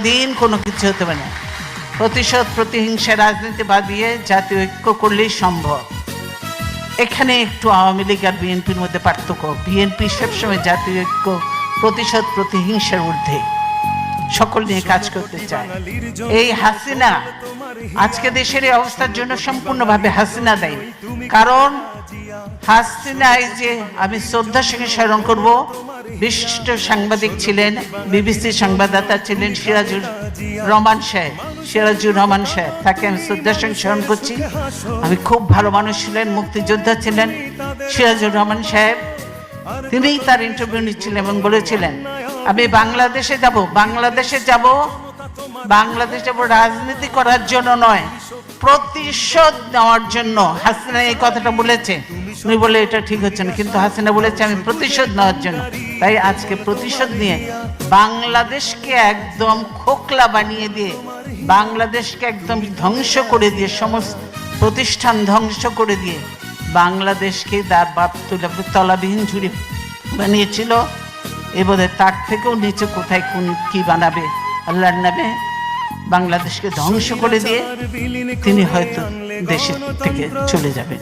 দিন কোনো কিছু হতে পারে না। প্রতিশোধ প্রতিহিংসা রাজনীতি বাদ দিয়ে জাতীয় ঐক্য করলেই সম্ভব। এখানে একটু আওয়ামী লীগ আর বিএনপির মধ্যে পার্থক্য। বিএনপি সবসময় জাতীয় ঐক্য, প্রতিশোধ প্রতিহিংসার ঊর্ধ্বে সকল নিয়ে কাজ করতে চায়। এই হাসিনা আজকে দেশের এই অবস্থার জন্য সম্পূর্ণভাবে হাসিনা দায়ী। কারণ হাসিনা, এই যে আমি শ্রদ্ধার সঙ্গে স্মরণ করব, বিশিষ্ট সাংবাদিক ছিলেন, বিবিসি সংবাদদাতা ছিলেন সিরাজুর রহমান সাহেব, তাকে আমি শ্রদ্ধার সঙ্গে স্মরণ করছি। আমি খুব ভালো মানুষ ছিলেন, মুক্তিযোদ্ধা ছিলেন সিরাজুর রহমান সাহেব। তিনিই তার ইন্টারভিউ নিচ্ছিলেন এবং বলেছিলেন, আমি বাংলাদেশে যাব রাজনীতি করার জন্য নয়, প্রতিশোধ নেওয়ার জন্য। হাসিনা এই কথাটা বলেছে, উনি বলে এটা ঠিক হচ্ছে না, কিন্তু হাসিনা বলেছে আমি প্রতিশোধ নেওয়ার জন্য। তাই আজকে প্রতিশোধ নিয়ে বাংলাদেশকে একদম খোকলা বানিয়ে দিয়ে, বাংলাদেশকে একদম ধ্বংস করে দিয়ে, সমস্ত প্রতিষ্ঠান ধ্বংস করে দিয়ে বাংলাদেশকে তার বাপ তলাবিহীন ঝুড়ি বানিয়েছিল। এবারে তার থেকেও নিচে কোথায় কোন কি বানাবে আল্লাহর নামে বাংলাদেশকে ধ্বংস করে দিয়ে তিনি হয়তো দেশের থেকে চলে যাবেন।